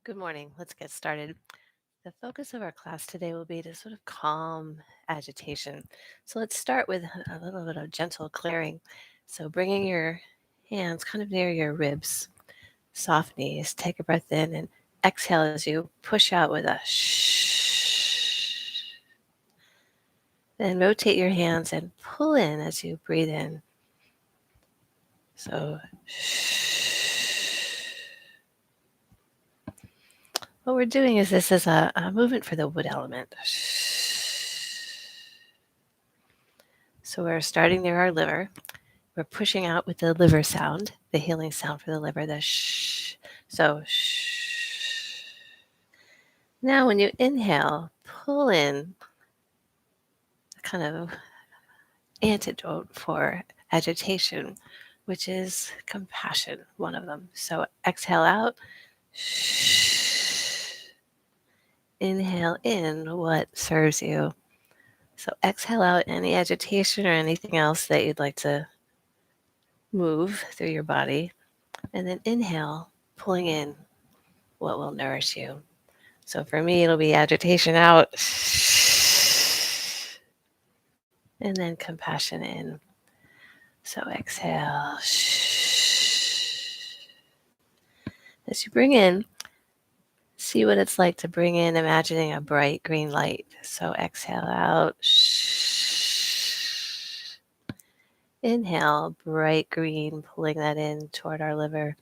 Good morning. Let's get started. The focus of our class today will be to sort of calm agitation. So let's start with a little bit of gentle clearing. So bringing your hands kind of near your ribs, soft knees, take a breath in and exhale as you push out with a shh. Then rotate your hands and pull in as you breathe in. So shh. What we're doing is this is a movement for the wood element. So we're starting near our liver. We're pushing out with the liver sound, the healing sound for the liver, the shh. So shh. Now when you inhale, pull in a kind of antidote for agitation, which is compassion, one of them. So exhale out. Shh. Inhale in what serves you. So exhale out any agitation or anything else that you'd like to move through your body. And then inhale, pulling in what will nourish you. So for me, it'll be agitation out, and then compassion in. So exhale. As you bring in, see what it's like to bring in, imagining a bright green light. So exhale out. Inhale, bright green, pulling that in toward our liver.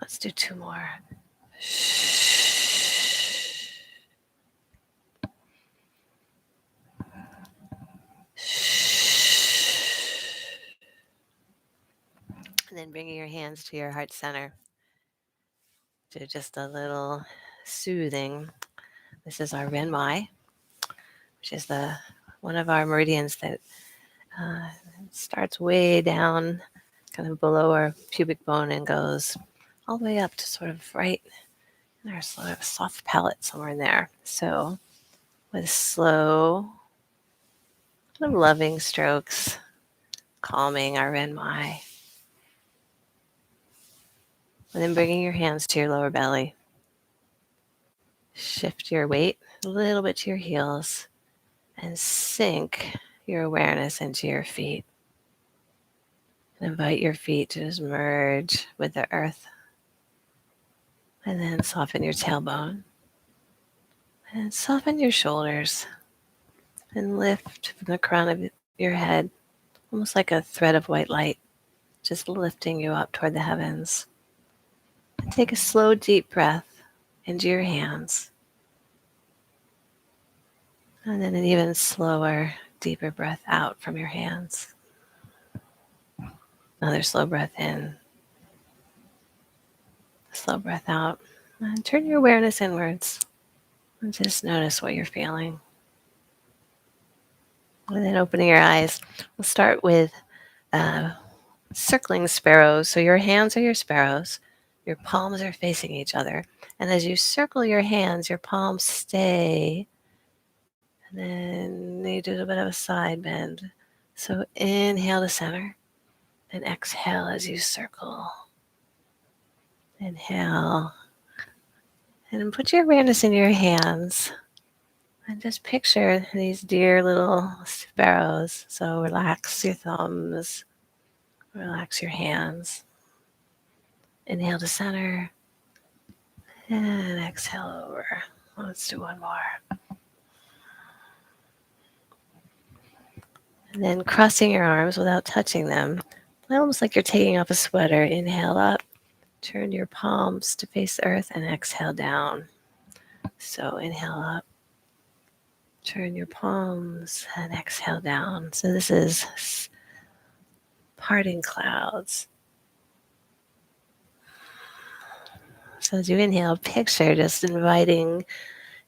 Let's do two more. And then bringing your hands to your heart center. Do just a little soothing. This is our Renmai, which is the one of our meridians that uh, starts way down, kind of below our pubic bone, and goes all the way up to sort of right in our sort of soft palate, somewhere in there. So with slow, kind of loving strokes, calming our Renmai. And then bringing your hands to your lower belly. Shift your weight a little bit to your heels and sink your awareness into your feet. And invite your feet to just merge with the earth. And then soften your tailbone. And soften your shoulders. And lift from the crown of your head, almost like a thread of white light, just lifting you up toward the heavens. And take a slow, deep breath into your hands. And then an even slower, deeper breath out from your hands. Another slow breath in. Slow breath out. And turn your awareness inwards. And just notice what you're feeling. And then opening your eyes. We'll start with circling sparrows. So your hands are your sparrows. Your palms are facing each other. And as you circle your hands, your palms stay. And then you do a bit of a side bend. So inhale to center. And exhale as you circle. Inhale. And then put your awareness in your hands. And just picture these dear little sparrows. So relax your thumbs. Relax your hands. Inhale to center. And exhale over. Let's do one more. And then crossing your arms without touching them. Almost like you're taking off a sweater. Inhale up. Turn your palms to face the earth and exhale down. So inhale up. Turn your palms and exhale down. So this is parting clouds. So as you inhale, picture just inviting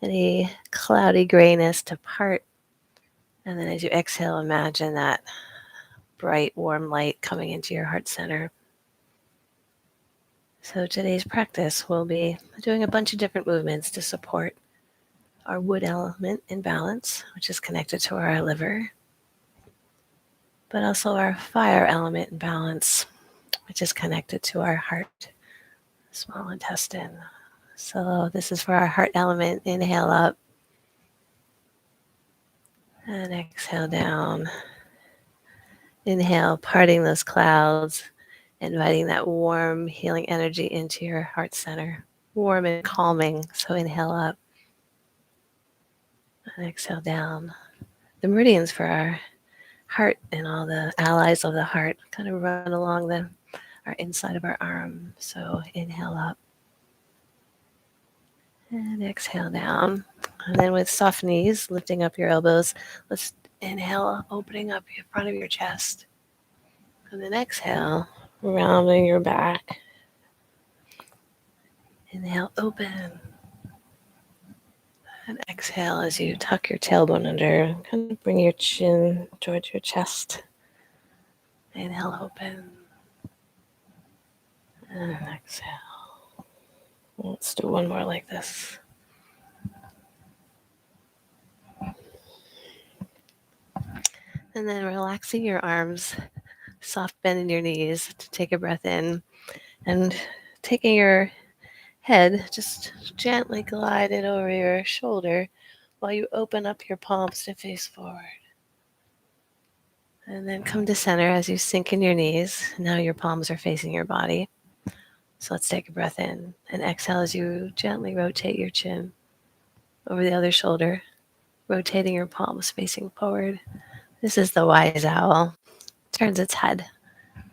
any cloudy grayness to part. And then as you exhale, imagine that bright, warm light coming into your heart center. So today's practice will be doing a bunch of different movements to support our wood element in balance, which is connected to our liver. but also our fire element in balance, which is connected to our heart, small intestine. So this is for our heart element. Inhale up and exhale down. Inhale, parting those clouds, inviting that warm, healing energy into your heart center. Warm and calming. So inhale up and exhale down. The meridians for our heart and all the allies of the heart kind of run along our inside of our arm. So inhale up and exhale down. And then with soft knees, lifting up your elbows, let's inhale, opening up the front of your chest. And then exhale, rounding your back. Inhale, open. And exhale as you tuck your tailbone under. Kind of bring your chin towards your chest. Inhale, open. And exhale. Let's do one more like this. And then relaxing your arms, soft bending your knees to take a breath in. And taking your head, just gently glide it over your shoulder while you open up your palms to face forward. And then come to center as you sink in your knees. Now your palms are facing your body. So let's take a breath in and exhale as you gently rotate your chin over the other shoulder, rotating your palms facing forward. This is the wise owl. Turns its head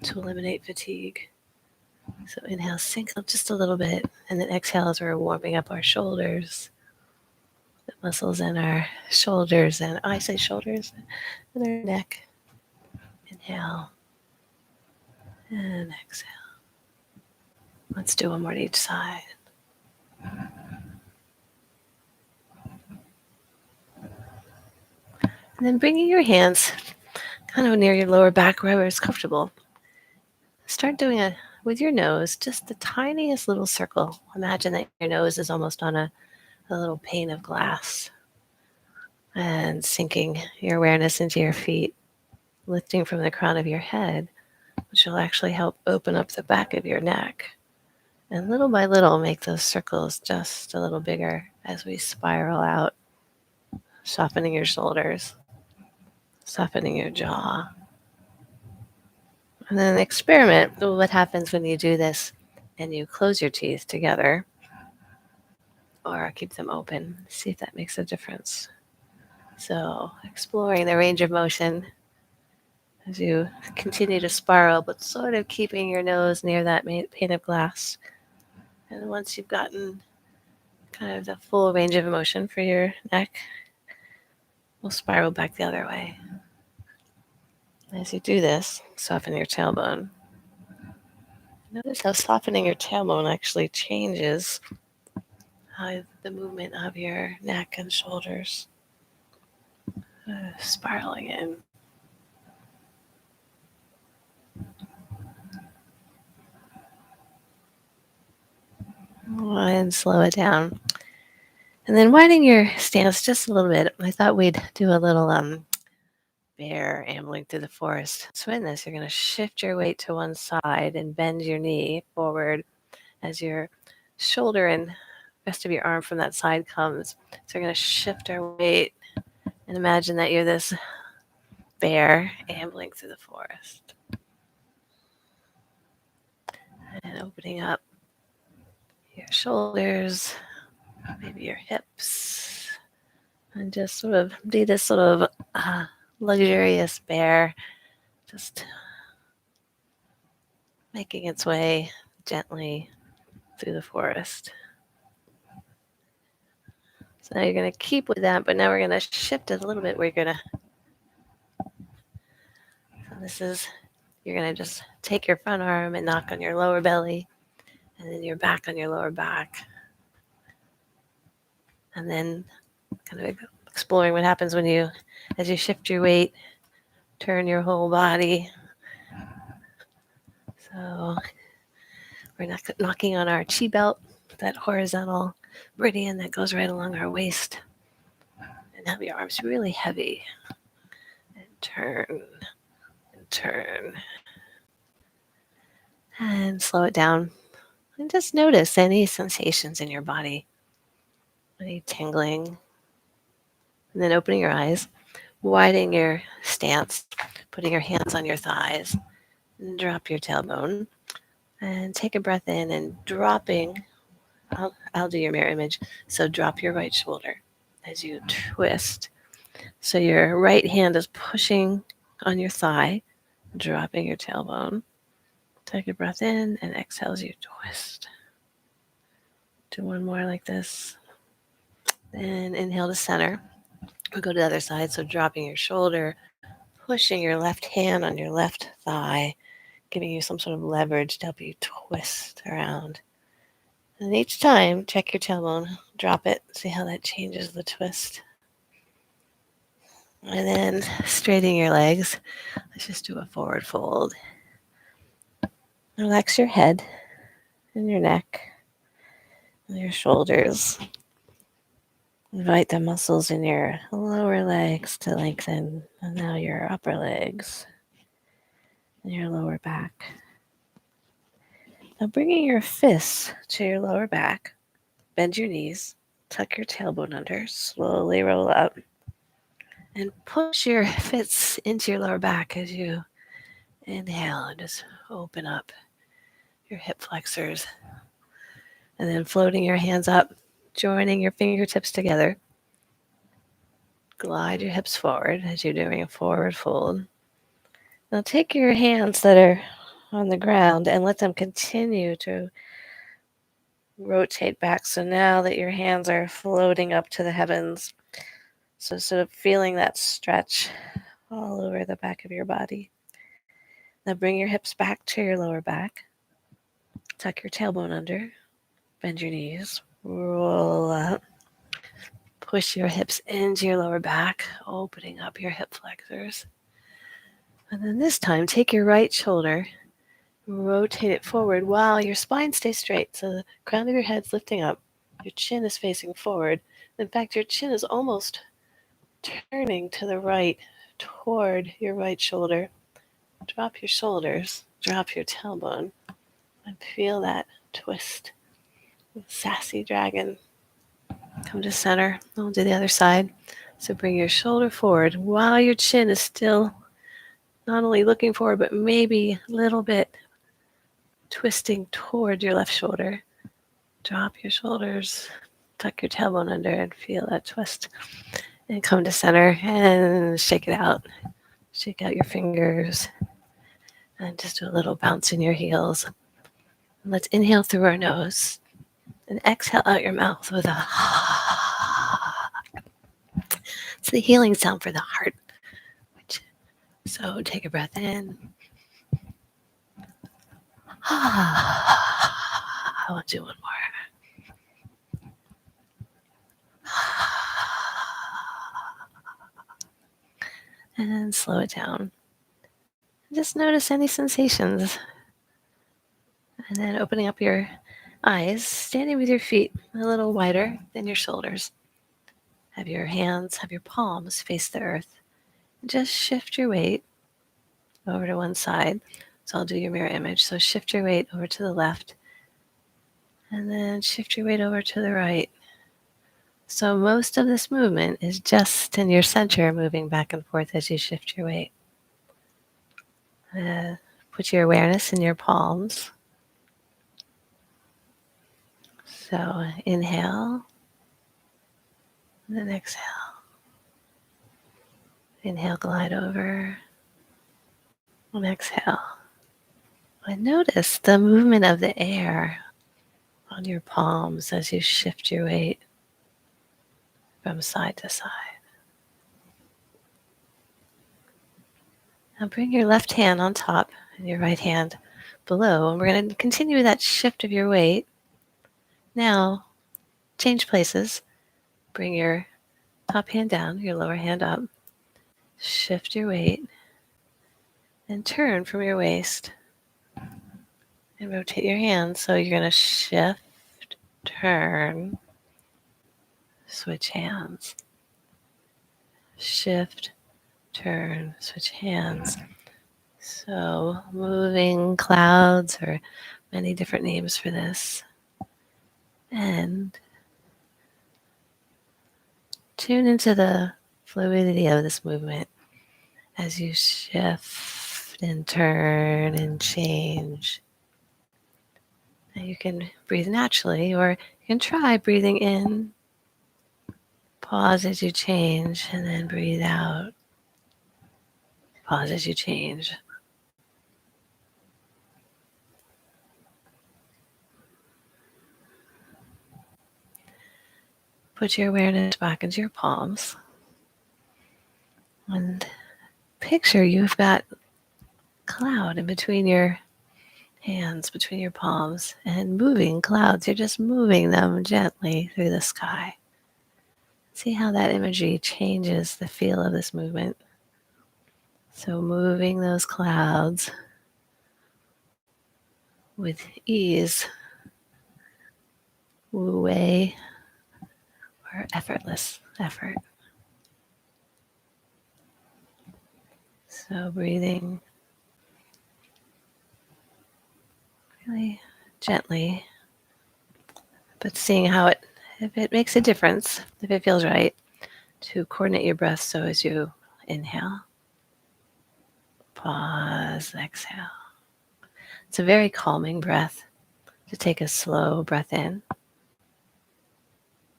to eliminate fatigue. So inhale, sink up just a little bit, and then exhale as we're warming up our shoulders, the muscles in our shoulders, and I say shoulders, and our neck. Inhale and exhale. Let's do one more to each side. And then bringing your hands kind of near your lower back, wherever it's comfortable. Start doing it with your nose, just the tiniest little circle. Imagine that your nose is almost on a little pane of glass. And sinking your awareness into your feet, lifting from the crown of your head, which will actually help open up the back of your neck. And little by little, make those circles just a little bigger as we spiral out, softening your shoulders, softening your jaw. And then experiment with what happens when you do this and you close your teeth together or keep them open. See if that makes a difference. So exploring the range of motion as you continue to spiral, but sort of keeping your nose near that pane of glass. And once you've gotten kind of the full range of motion for your neck, we'll spiral back the other way. As you do this, soften your tailbone. Notice how softening your tailbone actually changes the movement of your neck and shoulders. Spiraling in. And slow it down. And then widening your stance just a little bit. I thought we'd do a little bear ambling through the forest. So in this, you're going to shift your weight to one side and bend your knee forward as your shoulder and rest of your arm from that side comes. So we're going to shift our weight and imagine that you're this bear ambling through the forest. And opening up your shoulders, maybe your hips, and just sort of be this sort of luxurious bear, just making its way gently through the forest. So now you're going to keep with that, but now we're going to shift it a little bit. You're going to just take your front arm and knock on your lower belly, and then your back on your lower back. And then kind of exploring what happens as you shift your weight, turn your whole body. So we're knocking on our chi belt, that horizontal meridian that goes right along our waist. And have your arms really heavy. And turn and turn. And slow it down. And just notice any sensations in your body, any tingling. And then opening your eyes, widening your stance, putting your hands on your thighs, and drop your tailbone. And take a breath in and dropping. I'll do your mirror image. So drop your right shoulder as you twist. So your right hand is pushing on your thigh, dropping your tailbone. Take a breath in and exhale as you twist. Do one more like this. Then inhale to center. We'll go to the other side. So dropping your shoulder, pushing your left hand on your left thigh, giving you some sort of leverage to help you twist around. And each time, check your tailbone, drop it, see how that changes the twist. And then straightening your legs. Let's just do a forward fold. Relax your head and your neck and your shoulders. Invite the muscles in your lower legs to lengthen, and now your upper legs and your lower back. Now bringing your fists to your lower back, bend your knees, tuck your tailbone under, slowly roll up, and push your fists into your lower back as you inhale and just open up your hip flexors. And then floating your hands up, joining your fingertips together. Glide your hips forward as you're doing a forward fold. Now take your hands that are on the ground and let them continue to rotate back. So now that your hands are floating up to the heavens, so sort of feeling that stretch all over the back of your body. Now bring your hips back to your lower back. Tuck your tailbone under. Bend your knees. Roll up. Push your hips into your lower back, opening up your hip flexors. And then this time, take your right shoulder, rotate it forward while your spine stays straight. So the crown of your head's lifting up. Your chin is facing forward. In fact, your chin is almost turning to the right toward your right shoulder. Drop your shoulders, drop your tailbone, and feel that twist. Sassy dragon. Come to center. We'll do the other side. So bring your shoulder forward while your chin is still not only looking forward, but maybe a little bit twisting toward your left shoulder. Drop your shoulders, tuck your tailbone under, and feel that twist. And come to center and shake it out. Shake out your fingers and just do a little bounce in your heels. And let's inhale through our nose and exhale out your mouth with a it's the healing sound for the heart. So take a breath in. I'll do one more. And slow it down. Just notice any sensations. And then opening up your eyes, standing with your feet a little wider than your shoulders. Have your palms face the earth. Just shift your weight over to one side. So I'll do your mirror image. So shift your weight over to the left. And then shift your weight over to the right. So most of this movement is just in your center, moving back and forth as you shift your weight. Put your awareness in your palms. So inhale, and then exhale. Inhale, glide over, and exhale. And notice the movement of the air on your palms as you shift your weight from side to side. Now bring your left hand on top and your right hand below, and we're going to continue that shift of your weight. Now, change places. Bring your top hand down, your lower hand up. Shift your weight and turn from your waist and rotate your hands. So you're going to shift, turn, switch hands. Shift, turn, switch hands. So, moving clouds, or many different names for this. And tune into the fluidity of this movement as you shift and turn and change. And you can breathe naturally, or you can try breathing in, pause as you change, and then breathe out. Pause as you change. Put your awareness back into your palms. And picture you've got cloud in between your hands, between your palms, and moving clouds. You're just moving them gently through the sky. See how that imagery changes the feel of this movement. So moving those clouds with ease, wu wei, or effortless effort. So breathing really gently, but seeing how if it makes a difference, if it feels right, to coordinate your breath so as you inhale, pause, exhale. It's a very calming breath to take a slow breath in,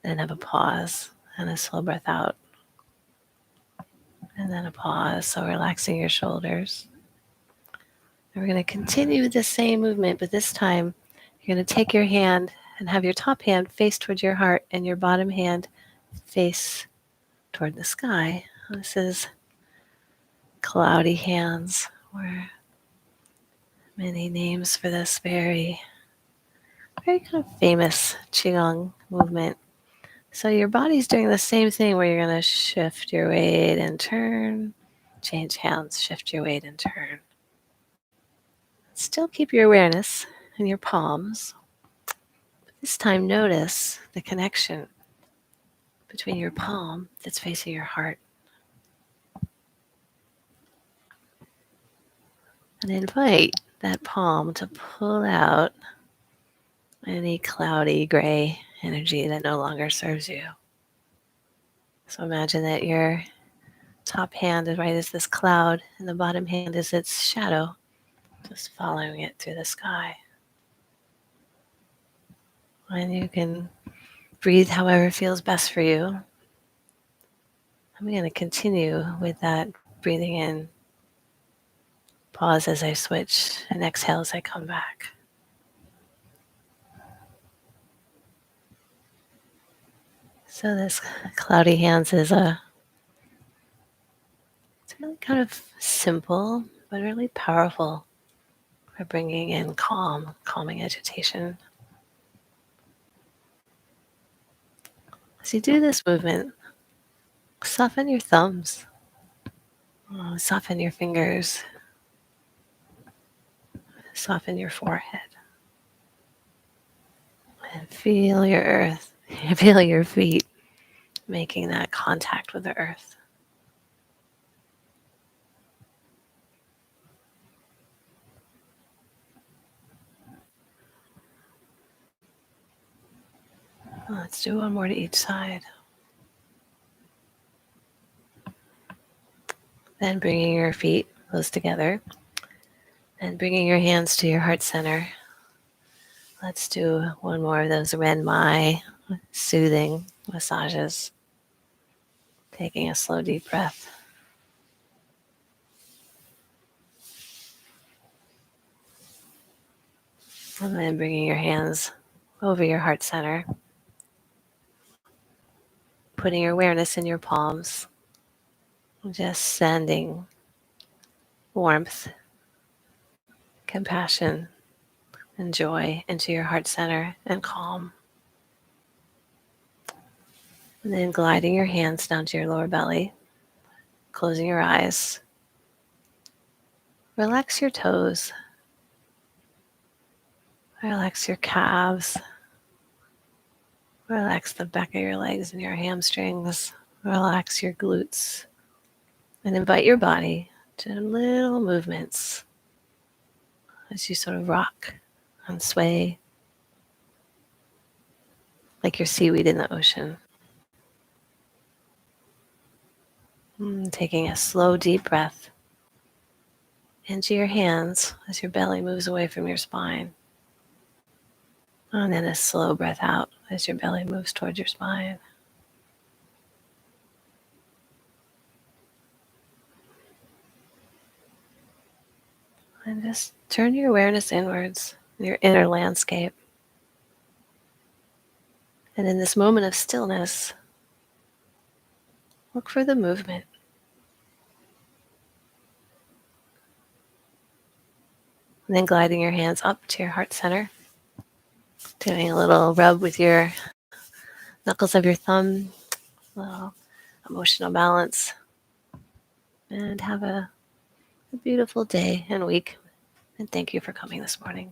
then have a pause and a slow breath out, and then a pause. So relaxing your shoulders. And we're going to continue with the same movement, but this time you're going to take your hand and have your top hand face towards your heart and your bottom hand face toward the sky. This is cloudy hands, or many names for this very kind of famous Qigong movement. So your body's doing the same thing where you're going to shift your weight and turn, change hands, shift your weight and turn. Still keep your awareness in your palms. This time notice the connection between your palm that's facing your heart. And invite that palm to pull out any cloudy gray energy that no longer serves you. So imagine that your top hand is right as this cloud, and the bottom hand is its shadow, just following it through the sky. And you can breathe however feels best for you. I'm going to continue with that breathing in. Pause as I switch, and exhale as I come back. So this cloudy hands is it's really kind of simple, but really powerful for bringing in calming agitation. As you do this movement, soften your thumbs, soften your fingers, soften your forehead, and feel your earth, feel your feet making that contact with the earth. Let's do one more to each side. Then bringing your feet close together and bringing your hands to your heart center. Let's do one more of those Ren Mai soothing massages. Taking a slow, deep breath. And then bringing your hands over your heart center. Putting your awareness in your palms. Just sending warmth, compassion, and joy into your heart center and calm. And then gliding your hands down to your lower belly. Closing your eyes. Relax your toes. Relax your calves. Relax the back of your legs and your hamstrings. Relax your glutes. And invite your body to little movements as you sort of rock and sway like your seaweed in the ocean. Taking a slow, deep breath into your hands as your belly moves away from your spine. And then a slow breath out as your belly moves towards your spine. And just turn your awareness inwards, your inner landscape. And in this moment of stillness, look for the movement. And then gliding your hands up to your heart center, doing a little rub with your knuckles of your thumb, a little emotional balance. And have a beautiful day and week. And thank you for coming this morning.